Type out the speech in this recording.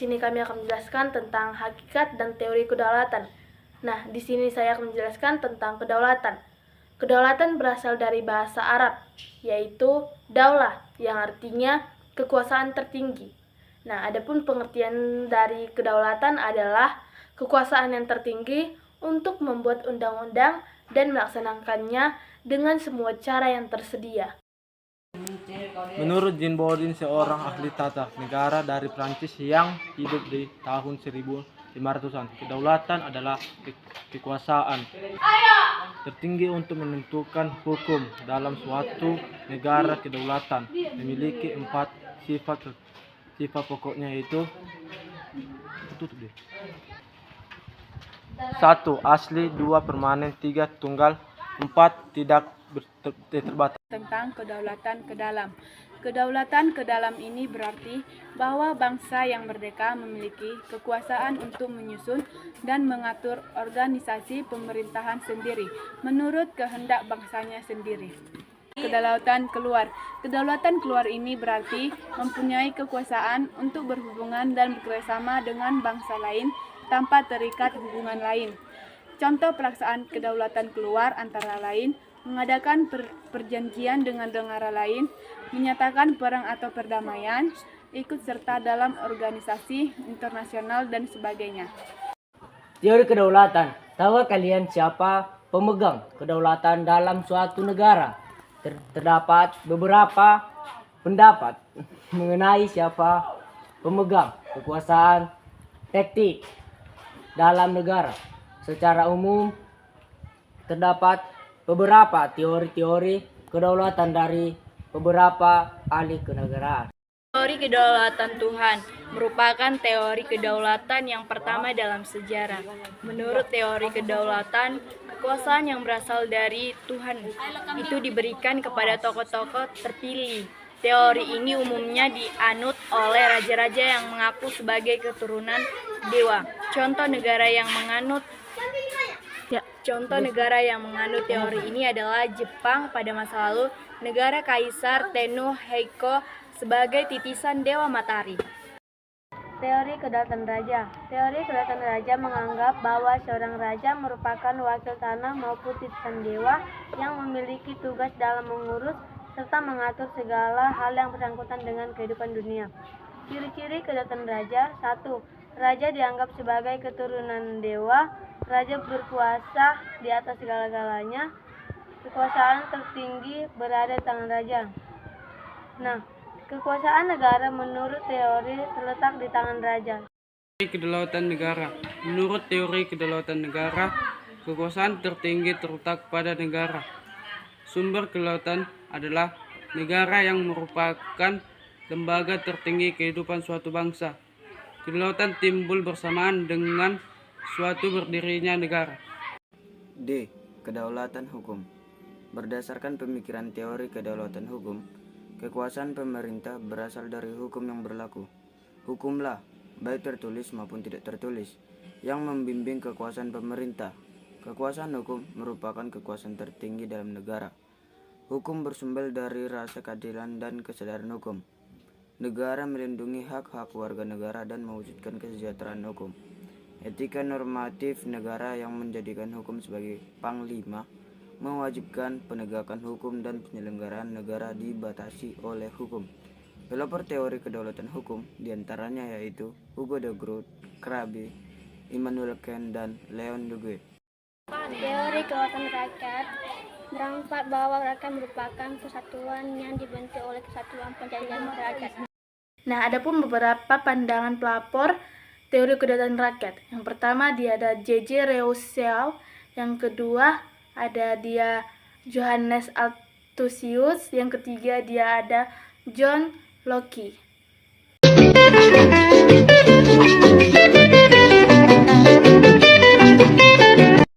sini kami akan menjelaskan tentang hakikat dan teori kedaulatan. Nah, di sini saya akan menjelaskan tentang kedaulatan. Kedaulatan berasal dari bahasa Arab, yaitu daulah, yang artinya kekuasaan tertinggi. Nah, adapun pengertian dari kedaulatan adalah kekuasaan yang tertinggi untuk membuat undang-undang dan melaksanakannya dengan semua cara yang tersedia. Menurut Jean Bodin, seorang ahli tata negara dari Prancis yang hidup di tahun 1500-an, kedaulatan adalah kekuasaan tertinggi untuk menentukan hukum dalam suatu negara. Kedaulatan memiliki 4 sifat pokoknya, yaitu 1. Asli, 2. Permanen, 3. Tunggal, 4. Tidak terbatas. Tentang kedaulatan ke dalam. Kedaulatan ke dalam ini berarti bahwa bangsa yang merdeka memiliki kekuasaan untuk menyusun dan mengatur organisasi pemerintahan sendiri menurut kehendak bangsanya sendiri. Kedaulatan keluar. Kedaulatan keluar ini berarti mempunyai kekuasaan untuk berhubungan dan bekerjasama dengan bangsa lain tanpa terikat hubungan lain. Contoh pelaksanaan kedaulatan keluar antara lain mengadakan perjanjian dengan negara lain, menyatakan perang atau perdamaian, ikut serta dalam organisasi internasional, dan sebagainya. Teori kedaulatan. Tahu kalian siapa pemegang kedaulatan dalam suatu negara? Terdapat beberapa pendapat mengenai siapa pemegang kekuasaan teknik dalam negara. Secara umum, terdapat beberapa teori-teori kedaulatan dari beberapa ahli kenegaraan. Teori kedaulatan Tuhan merupakan teori kedaulatan yang pertama dalam sejarah. Menurut teori kedaulatan, kekuasaan yang berasal dari Tuhan itu diberikan kepada tokoh-tokoh terpilih. Teori ini umumnya dianut oleh raja-raja yang mengaku sebagai keturunan dewa. Contoh negara yang menganut teori ini adalah Jepang pada masa lalu, negara Kaisar Tenno-Heiko sebagai titisan Dewa Matahari. Teori kedaulatan raja. Teori kedaulatan raja menganggap bahwa seorang raja merupakan wakil tanah maupun titisan dewa yang memiliki tugas dalam mengurus serta mengatur segala hal yang bersangkutan dengan kehidupan dunia. Ciri-ciri kedaulatan raja. 1. Raja dianggap sebagai keturunan dewa. Raja berkuasa di atas segala-galanya. Kekuasaan tertinggi berada di tangan raja. Nah, kekuasaan negara menurut teori terletak di tangan raja. Teori kedaulatan negara. Menurut teori kedaulatan negara, kekuasaan tertinggi terletak pada negara. Sumber kedaulatan adalah negara yang merupakan lembaga tertinggi kehidupan suatu bangsa. Kedaulatan timbul bersamaan dengan suatu berdirinya negara. D. Kedaulatan hukum. Berdasarkan pemikiran teori kedaulatan hukum, kekuasaan pemerintah berasal dari hukum yang berlaku. Hukumlah, baik tertulis maupun tidak tertulis, yang membimbing kekuasaan pemerintah. Kekuasaan hukum merupakan kekuasaan tertinggi dalam negara. Hukum bersumber dari rasa keadilan dan kesadaran hukum. Negara melindungi hak-hak warga negara dan mewujudkan kesejahteraan hukum. Etika normatif negara yang menjadikan hukum sebagai panglima, mewajibkan penegakan hukum dan penyelenggaraan negara dibatasi oleh hukum. Pelopor teori kedaulatan hukum diantaranya yaitu Hugo de Groot, Krabe, Immanuel Kant, dan Leon Degroote. Teori kedaulatan rakyat beranggapan bahwa rakyat merupakan kesatuan yang dibentuk oleh kesatuan penjajahan rakyat. Nah, adapun beberapa pandangan pelapor teori kedaulatan rakyat. Yang pertama dia ada J.J. Rousseau, yang kedua ada dia Johannes Althusius, yang ketiga dia ada John Locke.